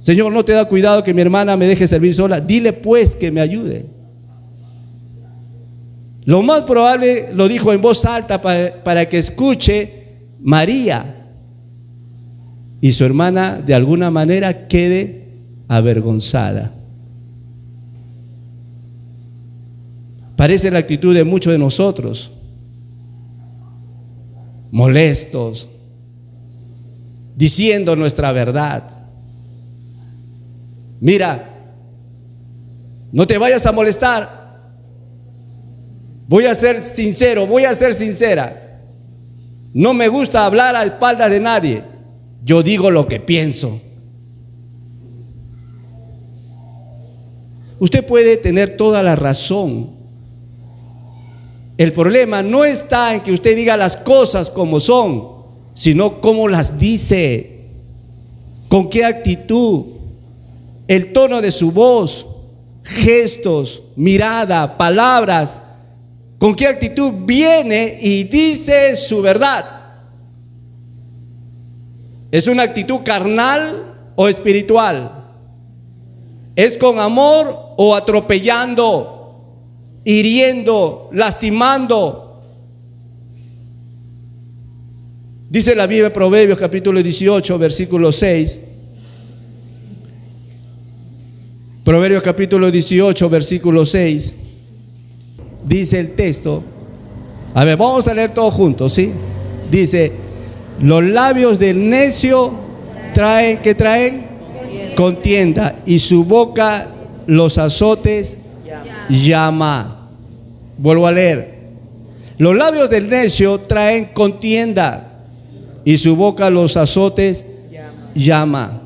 Señor, ¿no te da cuidado que mi hermana me deje servir sola? Dile pues que me ayude. Lo más probable lo dijo en voz alta para que escuche María y su hermana de alguna manera quede avergonzada. Parece la actitud de muchos de nosotros, molestos, diciendo nuestra verdad. Mira, no te vayas a molestar. Voy a ser sincero, voy a ser sincera. No me gusta hablar a espaldas de nadie. Yo digo lo que pienso. Usted puede tener toda la razón. El problema no está en que usted diga las cosas como son, sino cómo las dice, con qué actitud, el tono de su voz, gestos, mirada, palabras, con qué actitud viene y dice su verdad. ¿Es una actitud carnal o espiritual? ¿Es con amor o atropellando, hiriendo, lastimando? Dice la Biblia, Proverbios capítulo 18, versículo 6. Proverbios capítulo 18, versículo 6. Dice el texto. A ver, vamos a leer todos juntos, ¿sí? Dice: los labios del necio traen, ¿qué traen? Contienda, y su boca los azotes llama. Vuelvo a leer. Los labios del necio traen contienda, y su boca los azotes llama.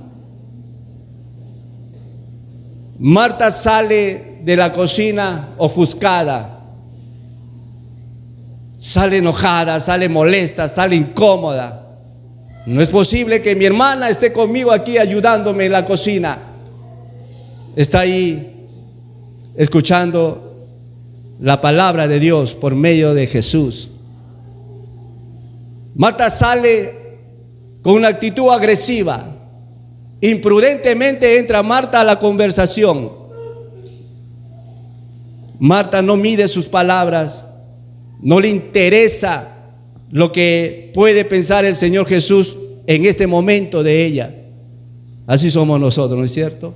Marta sale de la cocina ofuscada, sale enojada, sale molesta, sale incómoda. No es posible que mi hermana esté conmigo aquí ayudándome en la cocina. Está ahí escuchando la palabra de Dios por medio de Jesús. Marta sale con una actitud agresiva. Imprudentemente entra Marta a la conversación. Marta no mide sus palabras, no le interesa lo que puede pensar el Señor Jesús en este momento de ella. Así somos nosotros, ¿no es cierto?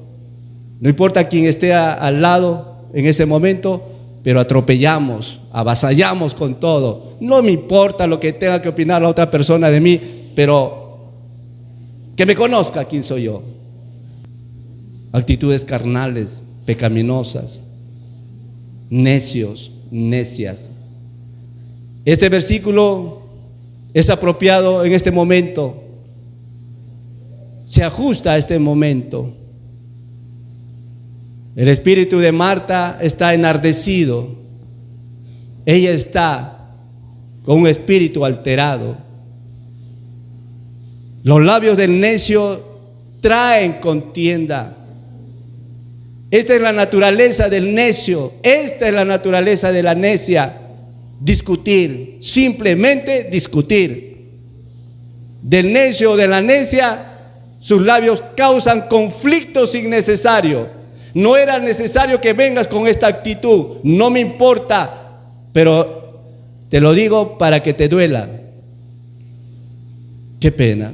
No importa quién esté al lado en ese momento, pero atropellamos, avasallamos con todo. No me importa lo que tenga que opinar la otra persona de mí, pero que me conozca quién soy yo. Actitudes carnales, pecaminosas, necios, necias. Este versículo es apropiado en este momento, se ajusta a este momento. El espíritu de Marta está enardecido, ella está con un espíritu alterado. Los labios del necio traen contienda. Esta es la naturaleza del necio, esta es la naturaleza de la necia. Discutir, simplemente discutir. Del necio o de la necia, sus labios causan conflictos innecesarios. No era necesario que vengas con esta actitud, no me importa, pero te lo digo para que te duela. Qué pena.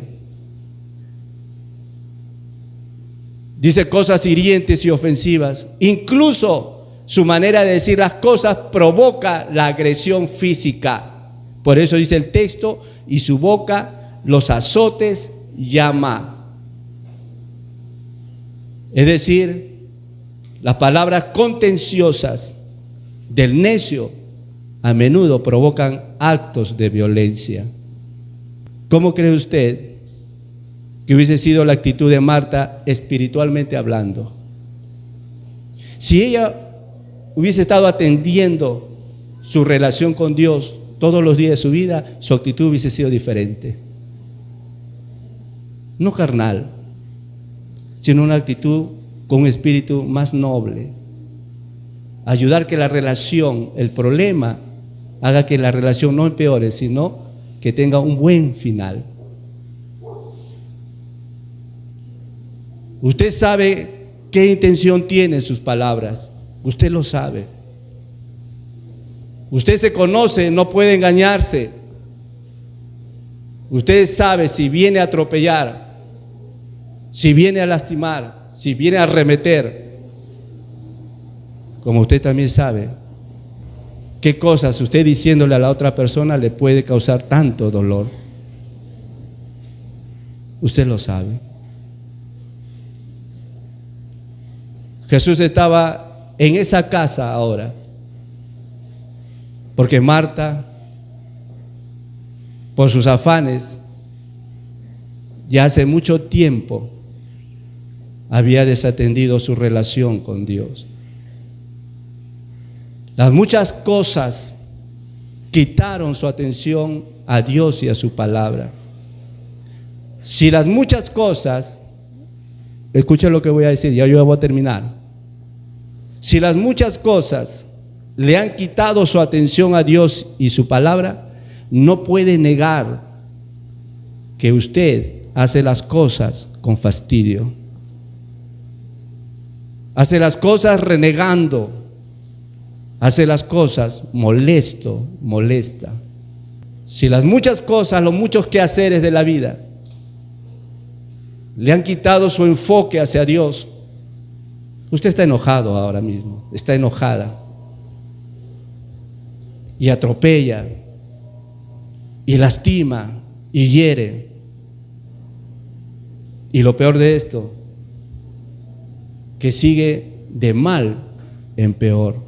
Dice cosas hirientes y ofensivas. Incluso su manera de decir las cosas provoca la agresión física. Por eso dice el texto, y su boca los azotes llama. Es decir, las palabras contenciosas del necio a menudo provocan actos de violencia. ¿Cómo cree usted que hubiese sido la actitud de Marta espiritualmente hablando? Si ella hubiese estado atendiendo su relación con Dios todos los días de su vida, su actitud hubiese sido diferente. No carnal, sino una actitud con un espíritu más noble. Ayudar que la relación, el problema, haga que la relación no empeore, sino que tenga un buen final. Usted sabe qué intención tienen sus palabras. Usted lo sabe. Usted se conoce, no puede engañarse. Usted sabe si viene a atropellar, si viene a lastimar, si viene a arremeter. Como usted también sabe qué cosas usted diciéndole a la otra persona le puede causar tanto dolor. Usted lo sabe. Jesús estaba en esa casa ahora, porque Marta, por sus afanes, ya hace mucho tiempo había desatendido su relación con Dios. Las muchas cosas quitaron su atención a Dios y a su palabra. Si las muchas cosas, escuchen lo que voy a decir, ya yo voy a terminar. Si las muchas cosas le han quitado su atención a Dios y su palabra, no puede negar que usted hace las cosas con fastidio. Hace las cosas renegando. Hace las cosas molesta. Si las muchas cosas, los muchos quehaceres de la vida le han quitado su enfoque hacia Dios, usted está enojado ahora mismo, está enojada y atropella y lastima y hiere. Y lo peor de esto, que sigue de mal en peor.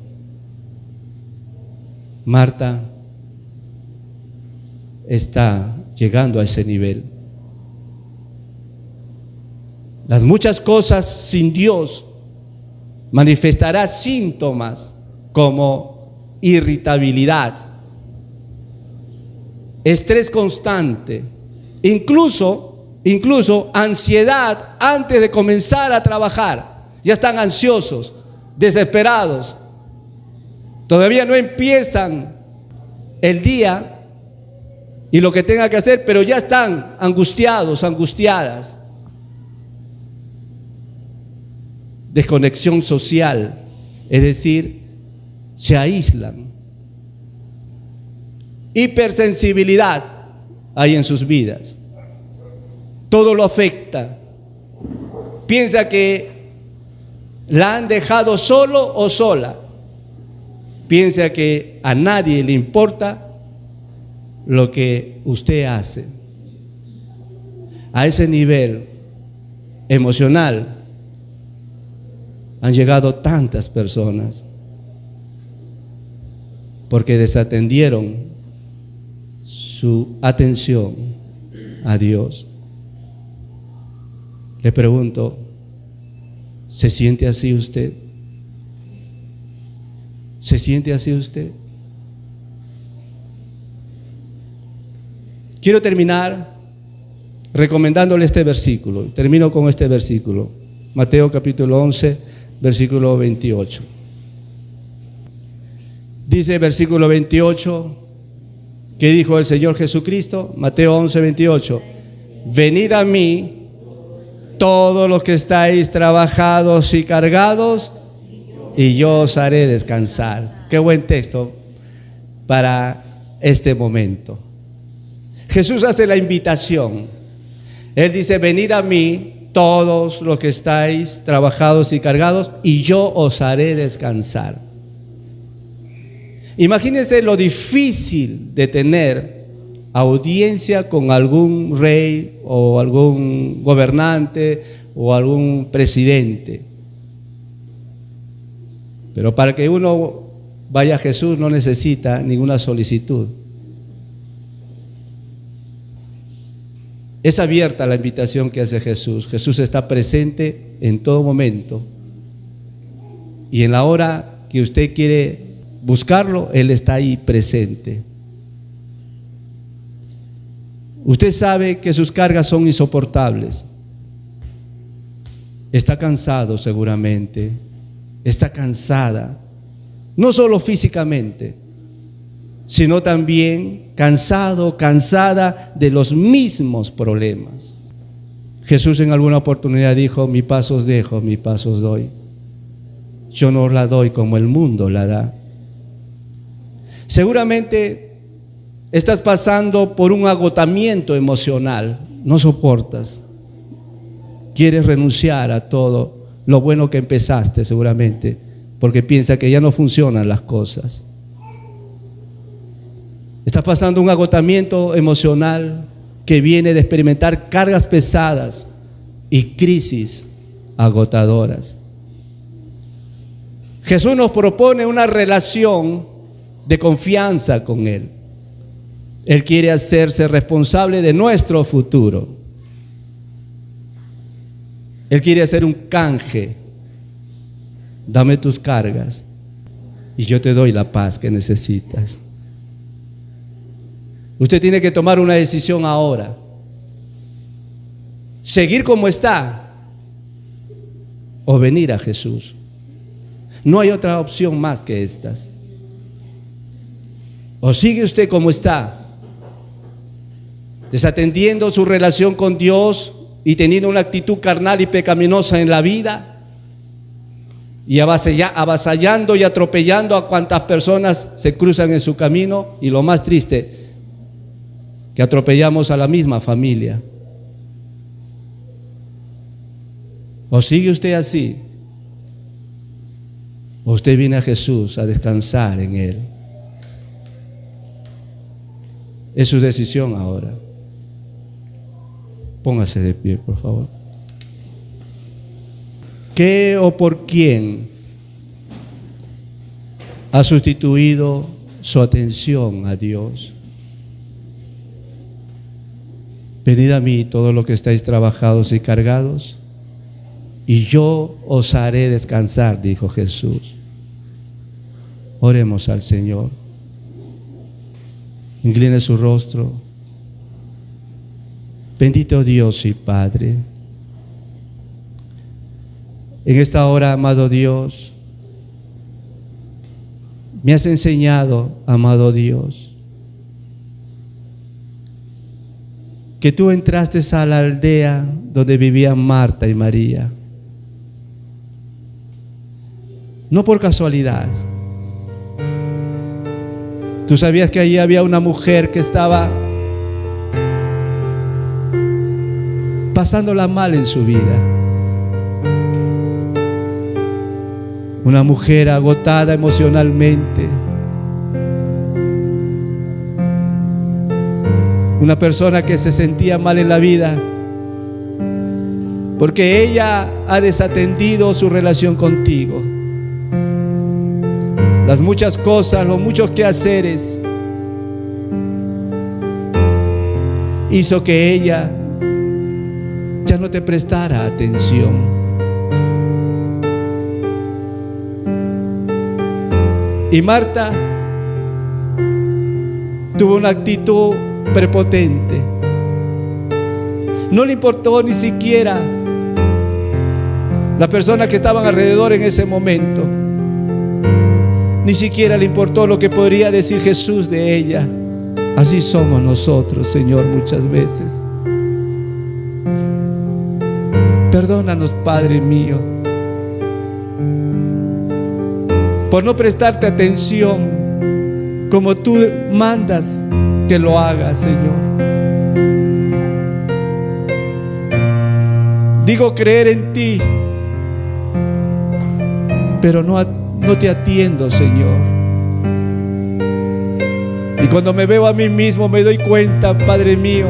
Marta está llegando a ese nivel. Las muchas cosas sin Dios manifestará síntomas como irritabilidad, estrés constante, incluso ansiedad antes de comenzar a trabajar. Ya están ansiosos, desesperados. Todavía no empiezan el día y lo que tengan que hacer, pero ya están angustiados, angustiadas. Desconexión social, es decir, se aíslan. Hipersensibilidad hay en sus vidas. Todo lo afecta. Piensa que la han dejado solo o sola. Piensa que a nadie le importa lo que usted hace. A ese nivel emocional han llegado tantas personas porque desatendieron su atención a Dios. Le pregunto, ¿se siente así usted? ¿Se siente así usted? Quiero terminar recomendándole este versículo. Termino con este versículo. Mateo capítulo 11, versículo 28. Dice versículo 28, ¿qué dijo el Señor Jesucristo? Mateo 11, 28. Venid a mí todos los que estáis trabajados y cargados, y yo os haré descansar. Qué buen texto para este momento. Jesús hace la invitación. Él dice: venid a mí todos los que estáis trabajados y cargados, y yo os haré descansar. Imagínense lo difícil de tener audiencia con algún rey o algún gobernante o algún presidente. Pero para que uno vaya a Jesús no necesita ninguna solicitud. Es abierta la invitación que hace Jesús. Jesús está presente en todo momento. Y en la hora que usted quiere buscarlo, Él está ahí presente. Usted sabe que sus cargas son insoportables. Está cansado seguramente. Está cansada. No solo físicamente, sino también cansada de los mismos problemas. Jesús en alguna oportunidad dijo: mi paz os dejo, mi paz os doy. Yo no os la doy como el mundo la da. Seguramente estás pasando por un agotamiento emocional. No soportas. Quieres renunciar a todo lo bueno que empezaste seguramente, porque piensas que ya no funcionan las cosas. Estás pasando un agotamiento emocional que viene de experimentar cargas pesadas y crisis agotadoras. Jesús nos propone una relación de confianza con Él. Él quiere hacerse responsable de nuestro futuro. Él quiere hacer un canje. Dame tus cargas y yo te doy la paz que necesitas. Usted tiene que tomar una decisión ahora. Seguir como está o venir a Jesús. No hay otra opción más que estas. O sigue usted como está, desatendiendo su relación con Dios y teniendo una actitud carnal y pecaminosa en la vida, y avasallando y atropellando a cuantas personas se cruzan en su camino, y lo más triste, que atropellamos a la misma familia. O sigue usted así, o usted viene a Jesús a descansar en Él. Es su decisión ahora. Póngase de pie, por favor. ¿Qué o por quién ha sustituido su atención a Dios? Venid a mí todos los que estáis trabajados y cargados, y yo os haré descansar, dijo Jesús. Oremos al Señor. Incline su rostro. Bendito Dios y Padre, en esta hora, amado Dios, me has enseñado, amado Dios, que tú entraste a la aldea donde vivían Marta y María, no por casualidad. Tú sabías que allí había una mujer que estaba pasándola mal en su vida. Una mujer agotada emocionalmente. Una persona que se sentía mal en la vida porque ella ha desatendido su relación contigo. Las muchas cosas, los muchos quehaceres hizo que ella ya no te prestara atención. Y Marta tuvo una actitud prepotente. No le importó ni siquiera las personas que estaban alrededor en ese momento. Ni siquiera le importó lo que podría decir Jesús de ella. Así somos nosotros, Señor, muchas veces. Perdónanos, Padre mío, por no prestarte atención como tú mandas que lo hagas, Señor. Digo creer en ti, pero no te atiendo, Señor. Y cuando me veo a mí mismo me doy cuenta, Padre mío,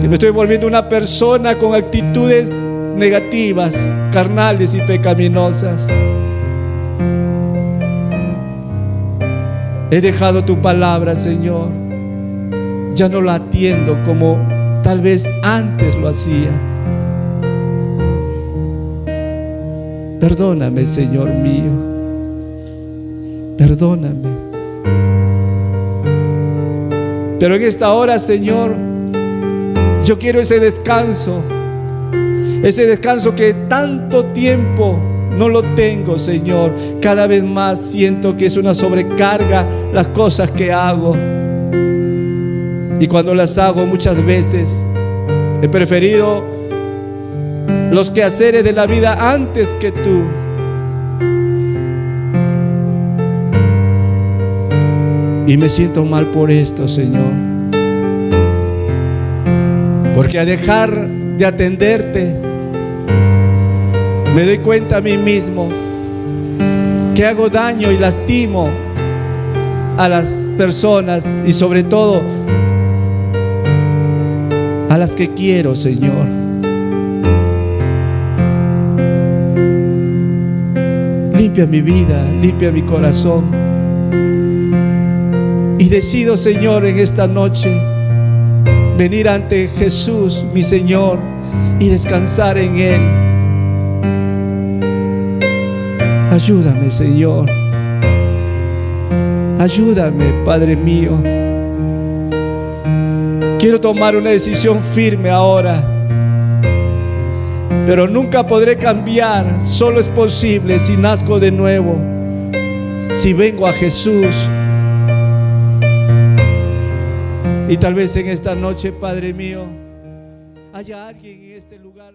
que me estoy volviendo una persona con actitudes negativas, carnales y pecaminosas. He dejado tu palabra, Señor. Ya no la atiendo como tal vez antes lo hacía. Perdóname, Señor mío. Perdóname. Pero en esta hora, Señor, yo quiero ese descanso que tanto tiempo no lo tengo, Señor. Cada vez más siento que es una sobrecarga las cosas que hago. Y cuando las hago muchas veces he preferido los quehaceres de la vida antes que tú. Y me siento mal por esto, Señor. Porque al dejar de atenderte, me doy cuenta a mí mismo que hago daño y lastimo a las personas y sobre todo a las que quiero, Señor. Limpia mi vida, limpia mi corazón. Y decido, Señor, en esta noche venir ante Jesús, mi Señor, y descansar en Él. Ayúdame, Señor. Ayúdame, Padre mío. Quiero tomar una decisión firme ahora, pero nunca podré cambiar. Solo es posible si nazco de nuevo, si vengo a Jesús. Y tal vez en esta noche, Padre mío, haya alguien en este lugar